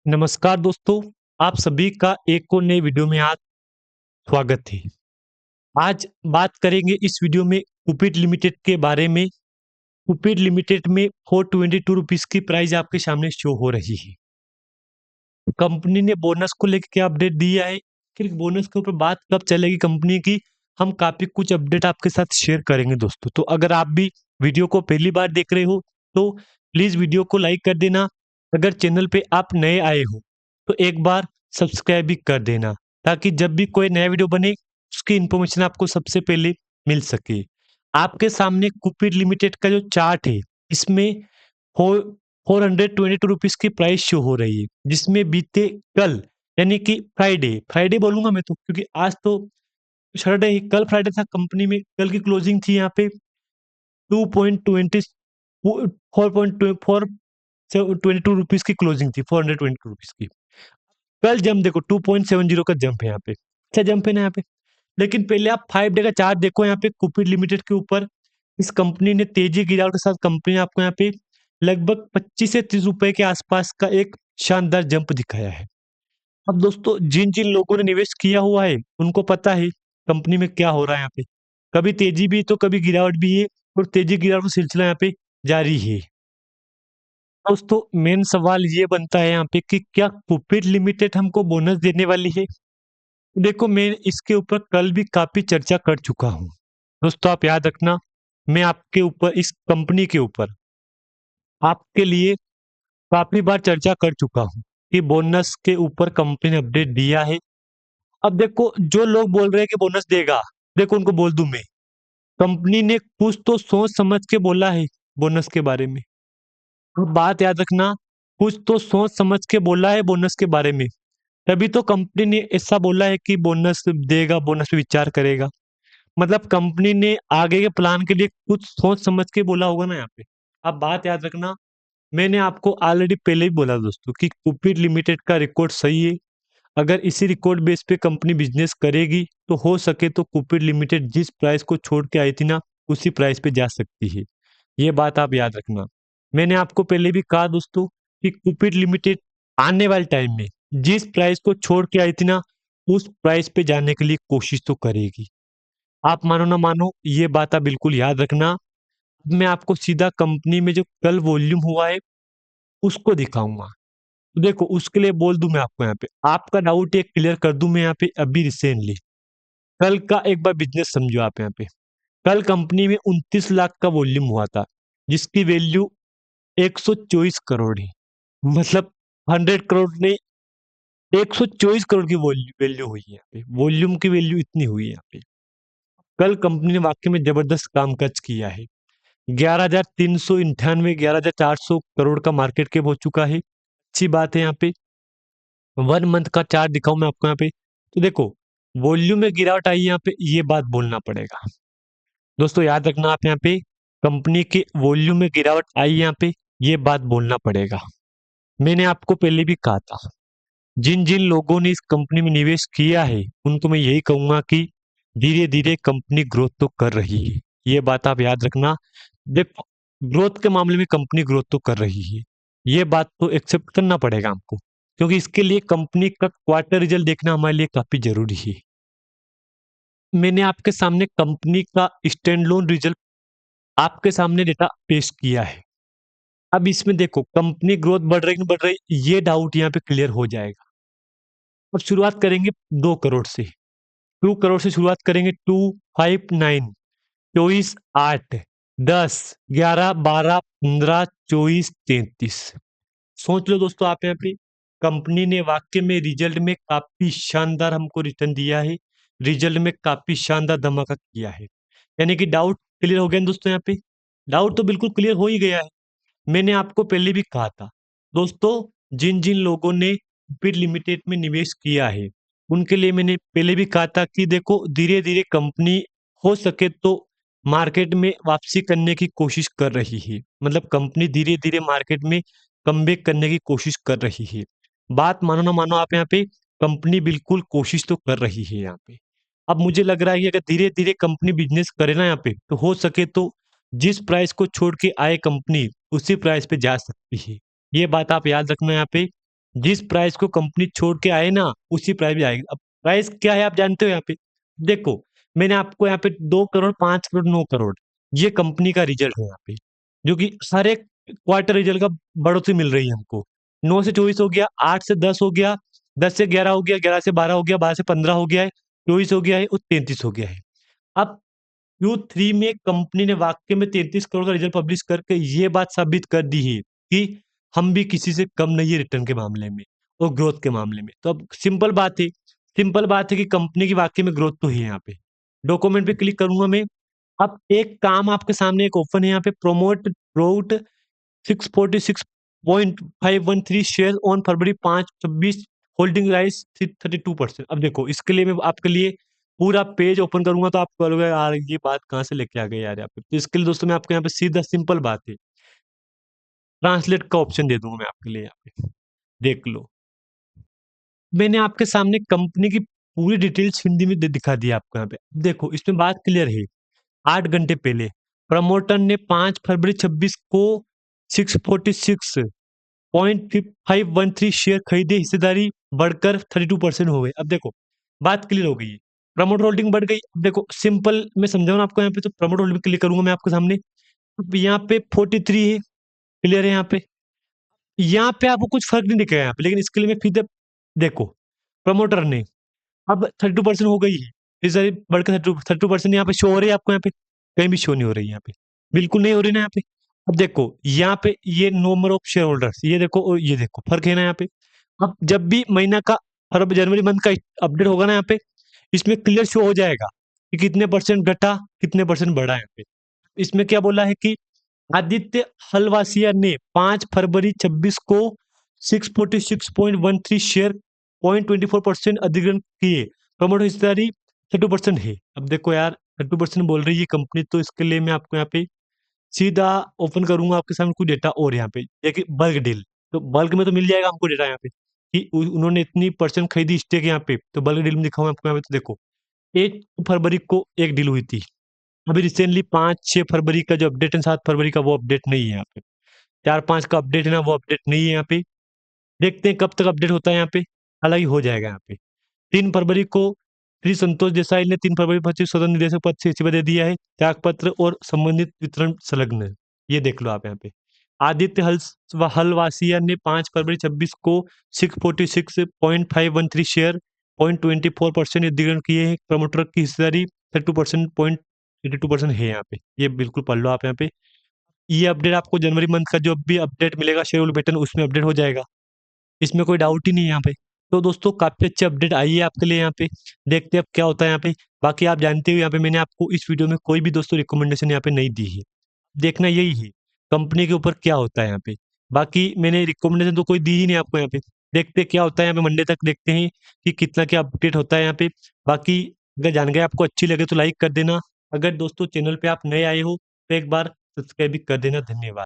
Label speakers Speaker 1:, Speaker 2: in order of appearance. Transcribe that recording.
Speaker 1: नमस्कार दोस्तों, आप सभी का एक और नई वीडियो में आज स्वागत है। आज बात करेंगे इस वीडियो में कुपिड लिमिटेड के बारे में। कुपिड लिमिटेड में 422 रुपीस की प्राइस आपके सामने शो हो रही है। कंपनी ने बोनस को लेकर क्या अपडेट दिया है, फिर बोनस के ऊपर बात कब चलेगी कंपनी की, हम काफ़ी कुछ अपडेट आपके साथ शेयर करेंगे दोस्तों। तो अगर आप भी वीडियो को पहली बार देख रहे हो, तो प्लीज़ वीडियो को लाइक कर देना। अगर चैनल पे आप नए आए हो, तो एक बार सब्सक्राइब भी कर देना, ताकि जब भी कोई नया वीडियो बने, उसकी इन्फॉर्मेशन आपको सबसे पहले मिल सके। आपके सामने कुपिड लिमिटेड का जो चार्ट है, इसमें फोर 422 रुपीस की प्राइस शो हो रही है, जिसमें बीते कल यानी कि फ्राइडे फ्राइडे बोलूंगा मैं तो, क्योंकि आज तो सैटरडे ही, कल फ्राइडे था। कंपनी में कल की क्लोजिंग थी यहाँ पे 2.20 4.22 रुपीस की क्लोजिंग थी, 422 रुपीस की। कल जंप देखो, 2.70 का जंप है यहाँ पे, अच्छा जंप है ना यहाँ पे। लेकिन पहले आप 5 डे का चार्ट देखो यहाँ पे कुपिड लिमिटेड के ऊपर। इस कंपनी ने तेजी गिरावट के साथ कंपनी ने आपको यहाँ पे लगभग 25 से 30 रुपए के आसपास का एक शानदार जंप दिखाया है। अब दोस्तों, जिन जिन लोगों ने निवेश किया हुआ है, उनको पता है कंपनी में क्या हो रहा है यहाँ पे। कभी तेजी भी तो कभी गिरावट भी है, और तेजी गिरावट का सिलसिला यहाँ पे जारी है। दोस्तों, मेन सवाल ये बनता है यहाँ पे कि क्या कुपिड लिमिटेड हमको बोनस देने वाली है। देखो, मैं इसके ऊपर कल भी काफी चर्चा कर चुका हूँ। दोस्तों, आप याद रखना, मैं आपके ऊपर, इस कंपनी के ऊपर आपके लिए काफी बार चर्चा कर चुका हूँ कि बोनस के ऊपर कंपनी ने अपडेट दिया है। अब देखो, जो लोग बोल रहे हैं कि बोनस देगा, देखो उनको बोल दूं मैं, कंपनी ने कुछ तो सोच समझ के बोला है बोनस के बारे में। अब बात याद रखना, कुछ तो सोच समझ के बोला है बोनस के बारे में, तभी तो कंपनी ने ऐसा बोला है कि बोनस देगा, बोनस पे विचार करेगा। मतलब कंपनी ने आगे के प्लान के लिए कुछ सोच समझ के बोला होगा ना यहाँ पे। अब बात याद रखना, मैंने आपको ऑलरेडी पहले ही बोला दोस्तों कि कुपिड लिमिटेड का रिकॉर्ड सही है। अगर इसी रिकॉर्ड बेस पे कंपनी बिजनेस करेगी, तो हो सके तो कुपिड लिमिटेड जिस प्राइस को छोड़ के आई थी ना, उसी प्राइस पे जा सकती है। ये बात आप याद रखना। मैंने आपको पहले भी कहा दोस्तों कि कुपिड लिमिटेड आने वाले टाइम में जिस प्राइस को छोड़ के आई थी ना, उस प्राइस पे जाने के लिए कोशिश तो करेगी। आप मानो ना मानो, ये बात आप बिल्कुल याद रखना। अब मैं आपको सीधा कंपनी में जो कल वॉल्यूम हुआ है, उसको दिखाऊंगा। तो देखो, उसके लिए बोल दूं मैं आपको यहाँ पे, आपका डाउट एक क्लियर कर दूं मैं यहाँ पे अभी रिसेंटली। कल का एक बार बिजनेस समझो आप यहाँ पे। कल कंपनी में 29 लाख का वॉल्यूम हुआ था, जिसकी वैल्यू 124 करोड़ है। मतलब 100 करोड़ नहीं, 124 करोड़ की वैल्यू हुई है यहाँ पे, वॉल्यूम की वैल्यू इतनी हुई है यहाँ पे। कल कंपनी ने वाकई में जबरदस्त काम काज किया है। 11,398, 11,400 करोड़ का मार्केट कैप हो चुका है। अच्छी बात है यहाँ पे। 1 मंथ का चार्ट दिखाऊं मैं आपको यहाँ पे, तो देखो, वॉल्यूम में गिरावट आई यहाँ पे, ये बात बोलना पड़ेगा। दोस्तों, याद रखना आप यहाँ पे, कंपनी के वॉल्यूम में गिरावट आई यहाँ पे, ये बात बोलना पड़ेगा। मैंने आपको पहले भी कहा था, जिन जिन लोगों ने इस कंपनी में निवेश किया है, उनको मैं यही कहूंगा कि धीरे धीरे कंपनी ग्रोथ तो कर रही है। ये बात आप याद रखना। देखो, ग्रोथ के मामले में कंपनी ग्रोथ तो कर रही है, ये बात तो एक्सेप्ट करना पड़ेगा हमको, क्योंकि इसके लिए कंपनी का क्वार्टर रिजल्ट देखना हमारे लिए काफी जरूरी है। मैंने आपके सामने कंपनी का स्टैंड लोन रिजल्ट आपके सामने डेटा पेश किया है। अब इसमें देखो, कंपनी ग्रोथ बढ़ रही है, नहीं बढ़ रही, ये डाउट यहाँ पे क्लियर हो जाएगा। और शुरुआत करेंगे 2 करोड़ से। 2 करोड़ से शुरुआत करेंगे। 259, 24, 8, 10, 11, 12, 15, 24, 33। सोच लो दोस्तों आप यहाँ पे, कंपनी ने वाकई में रिजल्ट में काफी शानदार हमको रिटर्न दिया है। रिजल्ट में काफी शानदार धमाका किया है। यानी कि डाउट क्लियर हो गया ना दोस्तों यहाँ पे। डाउट तो बिल्कुल क्लियर हो ही गया है। मैंने आपको पहले भी कहा था दोस्तों, जिन जिन लोगों ने बिड लिमिटेड में निवेश किया है, उनके लिए मैंने पहले भी कहा था कि देखो, धीरे धीरे कंपनी हो सके तो मार्केट में वापसी करने की कोशिश कर रही है। मतलब कंपनी धीरे धीरे मार्केट में कमबैक करने की कोशिश कर रही है। बात मानो ना मानो आप यहाँ पे, कंपनी बिल्कुल कोशिश तो कर रही है यहाँ पे। अब मुझे लग रहा है कि अगर धीरे धीरे कंपनी बिजनेस करे ना यहाँ पे, तो हो सके तो जिस प्राइस को छोड़ के आए कंपनी, उसी प्राइस पे जा सकती है। ये बात आप याद रखना यहाँ पे। जिस प्राइस को कंपनी छोड़ के आए ना, उसी प्राइस पे आएगी। अब प्राइस क्या है आप जानते हो यहाँ पे? देखो, मैंने आपको यहाँ पे 2 करोड़, 5 करोड़, 9 करोड़, ये कंपनी का रिजल्ट है यहाँ पे, जो कि हर एक क्वार्टर रिजल्ट का बढ़ोतरी मिल रही है हमको। 9 से 24 हो गया, 8 से 10 हो गया, 10 से 11 हो गया, 11 से 12 हो गया, 12 से 15 हो गया है, 24 हो गया है और 33 हो गया है। अब Q3 में कंपनी ने वाकई में 33 करोड़ का रिजल्ट पब्लिश करके ये बात साबित कर दी है कि हम भी किसी से कम नहीं है रिटर्न के मामले में और ग्रोथ के मामले में। तो अब सिंपल बात है कि कंपनी की वाकई में ग्रोथ तो है यहाँ पे। डॉक्यूमेंट पे क्लिक करूंगा मैं। अब एक काम आपके सामने एक ओपन है यहाँ पे, promote road 646.513 share on February 5/26, holding rice 32%। अब देखो, इसके लिए मैं आपके लिए पूरा पेज ओपन करूंगा तो आप कहोगे यार ये बात कहाँ से लेके आ गए यार यहाँ पे। तो इसके लिए दोस्तों मैं आपको यहाँ पे सीधा सिंपल बात है, ट्रांसलेट का ऑप्शन दे दूंगा मैं आपके लिए यहाँ पे, देख लो। मैंने आपके सामने कंपनी की पूरी डिटेल्स हिंदी में दिखा दी आपको यहाँ पे। देखो, इसमें बात क्लियर है। 8 घंटे पहले प्रमोटर ने 5 फरवरी 26 को 646.513 शेयर खरीदे, हिस्सेदारी बढ़कर 32% हो गई। अब देखो, बात क्लियर हो गई है, प्रमोटर होल्डिंग बढ़ गई। अब देखो सिंपल मैं समझाऊँ ना आपको यहाँ पे, तो प्रमोटर होल्डिंग क्लिक करूंगा मैं आपके सामने। अब यहाँ पे 43 है, क्लियर है यहाँ पे आपको कुछ फर्क नहीं दिखेगा यहाँ पे, लेकिन इसके लिए मैं फिर देखो, प्रमोटर ने अब 32% हो गई है, हिस्सेदारी बढ़कर 32% यहाँ पे शो हो रही है आपको, यहाँ पे कहीं भी शो नहीं हो रही है, यहाँ पे बिल्कुल नहीं हो रही ना यहाँ पे। अब देखो यहाँ पे ये नंबर ऑफ शेयर होल्डर्स, ये देखो और ये देखो, फर्क है ना यहाँ पे। अब जब भी महीना का फरवरी जनवरी मंथ का अपडेट होगा ना यहाँ पे, इसमें क्लियर शो हो जाएगा कि कितने परसेंट घटा, कितने परसेंट बढ़ा यहाँ पे। इसमें क्या बोला है कि आदित्य हलवासिया ने 5 फरवरी 26 को 646.13 शेयर 0.24% अधिग्रहण किए, प्रमोटर हिस्सेदारी 32% है। अब देखो यार, 32% बोल रही है कंपनी, तो इसके लिए मैं आपको यहाँ पे सीधा ओपन करूंगा आपके सामने कुछ डेटा और यहाँ पे देखिए, बल्क डील, तो बल्क में तो मिल जाएगा हमको डेटा यहाँ पे कि उन्होंने इतनी परसेंट खरीदी स्टेक यहाँ पे, तो बल्क डील में दिखाऊंगा आपको यहाँ पे। तो देखो, 1 फरवरी को एक डील हुई थी, अभी रिसेंटली 5-6 फरवरी का जो अपडेट है, 7 फरवरी का, वो अपडेट नहीं है यहाँ पे। 4-5 का अपडेट है ना, वो अपडेट नहीं है यहाँ पे। देखते हैं कब तक अपडेट होता है यहाँ पे, हालांकि हो जाएगा यहाँ पे। 3 फरवरी को श्री संतोष देसाई ने 3 फरवरी 25 स्वतंत्र निदेशक पद से इस्तीफा दे दिया है, त्यागपत्र और संबंधित वितरण संलग्न है। ये देख लो आप यहाँ पे। आदित्य हलवासिया ने 5 फरवरी 26 को 646.513 शेयर 0.24% अधिग्रहण किए हैं, प्रमोटर की हिस्सेदारी 32% 0.82% है यहाँ पे। ये बिल्कुल पढ़ लो आप यहाँ पे। ये अपडेट आपको जनवरी मंथ का जो भी अपडेट मिलेगा शेयर होल्डर पैटर्न, उसमें अपडेट हो जाएगा, इसमें कोई डाउट ही नहीं है यहाँ पे। तो दोस्तों काफी अच्छे अपडेट आई है आपके लिए यहाँ पे, देखते हैं अब क्या होता है यहाँ पे। बाकी आप जानते हो यहाँ पे मैंने आपको इस वीडियो में कोई भी दोस्तों रिकमेंडेशन यहाँ पे नहीं दी है, देखना यही है कंपनी के ऊपर क्या होता है यहाँ पे। बाकी मैंने रिकमेंडेशन तो कोई दी ही नहीं आपको यहाँ पे, देखते हैं क्या होता है यहाँ पे, मंडे तक देखते हैं कि कितना क्या अपडेट होता है यहाँ पे। बाकी अगर जानकारी आपको अच्छी लगे तो लाइक कर देना, अगर दोस्तों चैनल पे आप नए आए हो तो एक बार सब्सक्राइब भी कर देना। धन्यवाद।